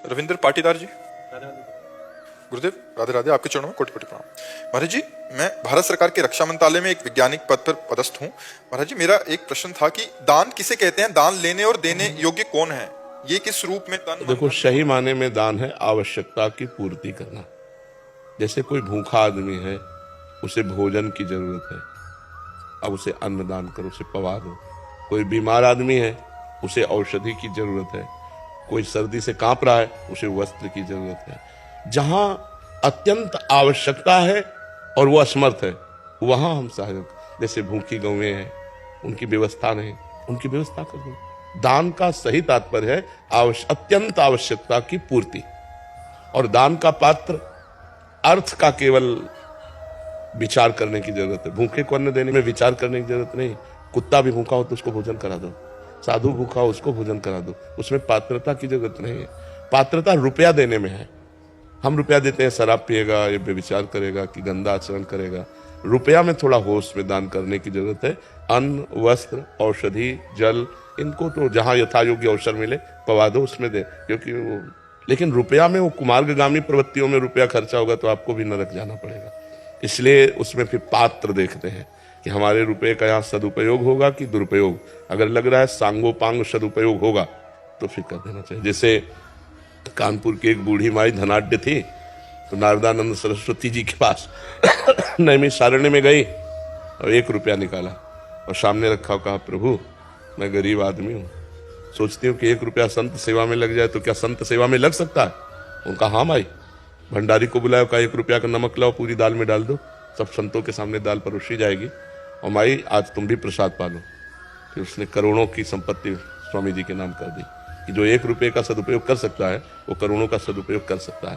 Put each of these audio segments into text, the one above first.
रविंद्र पाटीदार जी। गुरुदेव राधे राधे, आपके चरणों में कोटि कोटि प्रणाम। महाराज जी, मैं भारत सरकार के रक्षा मंत्रालय में एक वैज्ञानिक पद पर पदस्थ हूँ। महाराज जी, मेरा एक प्रश्न था कि दान किसे कहते हैं? दान लेने और देने योग्य कौन है? ये किस रूप में तन देखो, सही माने में दान है आवश्यकता की पूर्ति करना। जैसे कोई भूखा आदमी है, उसे भोजन की जरूरत है, अब उसे अन्न दान करो, उसे पवा दो। कोई बीमार आदमी है, उसे औषधि की जरूरत है। कोई सर्दी से कांप रहा है, उसे वस्त्र की जरूरत है। जहां अत्यंत आवश्यकता है और वो असमर्थ है, वहां हम सहयोग। जैसे भूखी गौएं हैं, उनकी व्यवस्था नहीं, उनकी व्यवस्था कर दो। दान का सही तात्पर्य है अत्यंत आवश्यकता की पूर्ति। और दान का पात्र अर्थ का केवल विचार करने की जरूरत है। भूखे को अन्न देने में विचार करने की जरूरत नहीं। कुत्ता भी भूखा हो तो उसको भोजन करा दो, साधु भूखा हो उसको भोजन करा दो। उसमें पात्रता की जरूरत नहीं है। पात्रता रुपया देने में है। हम रुपया देते हैं, शराब पिएगा, ये बेविचार करेगा कि गंदा आचरण करेगा। रुपया में थोड़ा होश में दान करने की जरूरत है। अन्न, वस्त्र, औषधि, जल, इनको तो जहां यथा योग्य अवसर मिले पवा दो, उसमें दे। क्योंकि वो, लेकिन रुपया में वो कुमार्गामी प्रवृत्तियों में रुपया खर्चा होगा तो आपको भी नरक जाना पड़ेगा। इसलिए उसमें फिर पात्र देखते हैं कि हमारे रुपये का यहाँ सदुपयोग होगा कि दुरुपयोग। अगर लग रहा है सांगोपांग सदुपयोग होगा तो फिर कर देना चाहिए। जैसे कानपुर की एक बूढ़ी माई धनाढ्य थी, तो नारदानंद सरस्वती जी के पास नैमिषारण्य में गई और 1 रुपया निकाला और सामने रखा, कहा प्रभु मैं गरीब आदमी हूँ, सोचती हूँ कि 1 रुपया संत सेवा में लग जाए तो क्या संत सेवा में लग सकता है? उनका हाँ माई। भंडारी को बुलाया, कहा 1 रुपया का नमक लाओ, पूरी दाल में डाल दो, सब संतों के सामने दाल परोसी जाएगी और माई आज तुम भी प्रसाद पालो। फिर उसने करोड़ों की संपत्ति स्वामी जी के नाम कर दी कि जो 1 रुपये का सदुपयोग कर सकता है वो करोड़ों का सदुपयोग कर सकता है।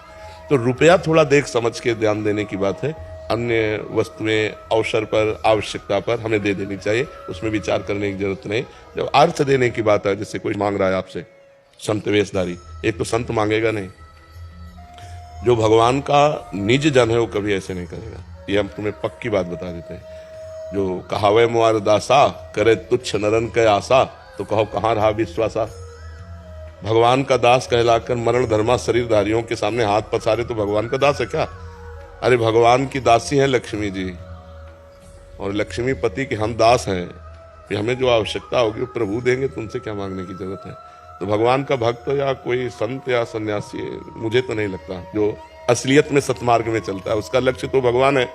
तो रुपया थोड़ा देख समझ के ध्यान देने की बात है। अन्य वस्तुएं अवसर पर, आवश्यकता पर हमें दे देनी चाहिए, उसमें विचार करने की जरूरत नहीं। जब अर्थ देने की बात है, जैसे कोई मांग रहा है आपसे, संत वेशधारी, एक तो संत मांगेगा नहीं। जो भगवान का निज जन है वो कभी ऐसे नहीं करेगा। ये हम तुम्हें पक्की बात बता देते हैं। जो कहावे मुआर दासा, करे तुच्छ नरन के आशा, तो कहो कहाँ रहा विश्वासा। भगवान का दास कहलाकर मरण धर्मा शरीरधारियों के सामने हाथ पसारे तो भगवान का दास है क्या? अरे भगवान की दासी है लक्ष्मी जी, और लक्ष्मी पति के हम दास हैं कि हमें जो आवश्यकता होगी वो प्रभु देंगे, तुमसे क्या मांगने की जरूरत है। तो भगवान का भक्त या कोई संत या सन्यासी, मुझे तो नहीं लगता जो असलियत में सतमार्ग में चलता है, उसका लक्ष्य तो भगवान है,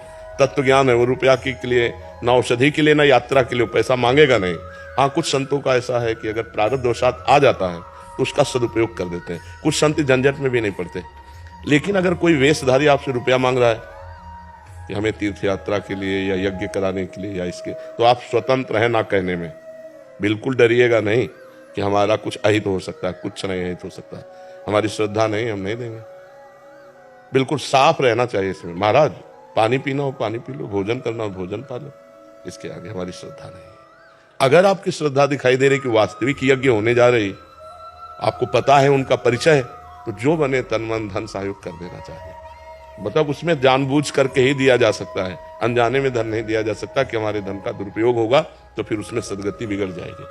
तत्व ज्ञान है। वो रुपया के लिए, ना औषधि के लिए, ना यात्रा के लिए पैसा मांगेगा नहीं। हाँ, कुछ संतों का ऐसा है कि अगर प्रारब्ध वशात आ जाता है तो उसका सदुपयोग कर देते हैं। कुछ संत झंझट में भी नहीं पड़ते। लेकिन अगर कोई वेशधारी आपसे रुपया मांग रहा है कि हमें तीर्थ यात्रा के लिए या यज्ञ कराने के लिए या इसके, तो आप स्वतंत्र हैं ना कहने में। बिल्कुल डरिएगा नहीं कि हमारा कुछ अहित हो सकता है, कुछ नहीं अहित हो सकता है, हमारी श्रद्धा नहीं, हम नहीं देंगे। बिल्कुल साफ रहना चाहिए इसमें। महाराज पानी पीना हो पानी पी लो, भोजन करना हो भोजन पा लो, इसके आगे हमारी श्रद्धा नहीं है। अगर आपकी श्रद्धा दिखाई दे रही कि वास्तविक यज्ञ होने जा रही, आपको पता है उनका परिचय, तो जो बने तन मन धन सहयोग कर देना चाहिए। मतलब उसमें जानबूझ करके ही दिया जा सकता है, अनजाने में धन नहीं दिया जा सकता कि हमारे धन का दुरुपयोग होगा तो फिर उसमें सदगति बिगड़ जाएगी।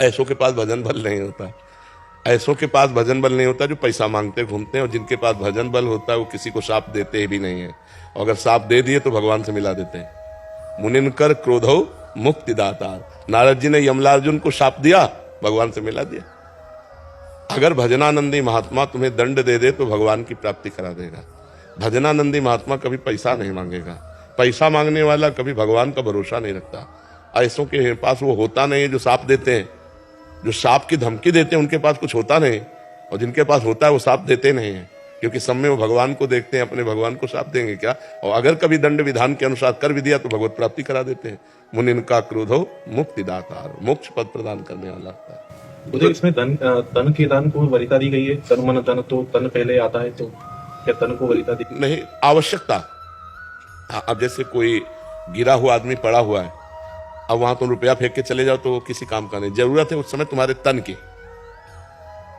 ऐसों के पास भजन बल नहीं होता, ऐसों के पास भजन बल नहीं होता जो पैसा मांगते घूमते हैं, और जिनके पास भजन बल होता है वो किसी को शाप देते भी नहीं है। और अगर शाप दे दिए तो भगवान से मिला देते हैं। मुनिन कर क्रोधो मुक्ति दातार, नारद जी ने यमलार्जुन को शाप दिया, भगवान से मिला दिया। अगर भजनानंदी महात्मा तुम्हें दंड दे दे तो भगवान की प्राप्ति करा देगा। भजनानंदी महात्मा कभी पैसा नहीं मांगेगा। पैसा मांगने वाला कभी भगवान का भरोसा नहीं रखता। ऐसों के पास वो होता नहीं है जो शाप देते हैं, जो शाप की धमकी देते हैं उनके पास कुछ होता नहीं, और जिनके पास होता है वो शाप देते नहीं है, क्योंकि सब में वो भगवान को देखते हैं, अपने भगवान को शाप देंगे क्या। और अगर कभी दंड विधान के अनुसार कर भी दिया तो भगवत प्राप्ति करा देते हैं। मुनिन का क्रोध हो मुक्ति दातार, मोक्ष पद प्रदान करने वाला होता है। तो इसमें तन के दान को वरीयता दी गई है। तन मन धन, तो तन पहले आता है, तो क्या तन को वरीयता दी नहीं? आवश्यकता। अब जैसे कोई गिरा हुआ आदमी पड़ा हुआ है, अब वहां तुम रुपया फेंक के चले जाओ तो वो किसी काम का नहीं। जरूरत है उस समय तुम्हारे तन की।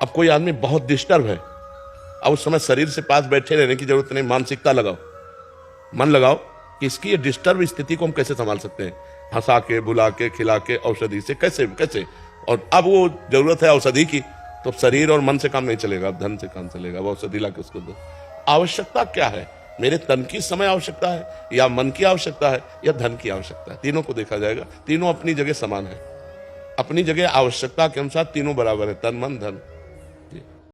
अब कोई आदमी बहुत डिस्टर्ब है, अब उस समय शरीर से पास बैठे रहने की जरूरत नहीं, मानसिकता लगाओ, मन लगाओ कि इसकी ये डिस्टर्ब स्थिति को हम कैसे संभाल सकते हैं, हंसा के, बुला के, खिला के, औषधि से कैसे कैसे। और अब वो जरूरत है औषधि की, तो शरीर और मन से काम नहीं चलेगा, धन से काम चलेगा। वो औषधि ला के उसको दो। आवश्यकता क्या है? मेरे तन की समय आवश्यकता है, या मन की आवश्यकता है, या धन की आवश्यकता है? तीनों को देखा जाएगा। तीनों अपनी जगह समान है, अपनी जगह आवश्यकता के अनुसार तीनों बराबर है, तन मन धन।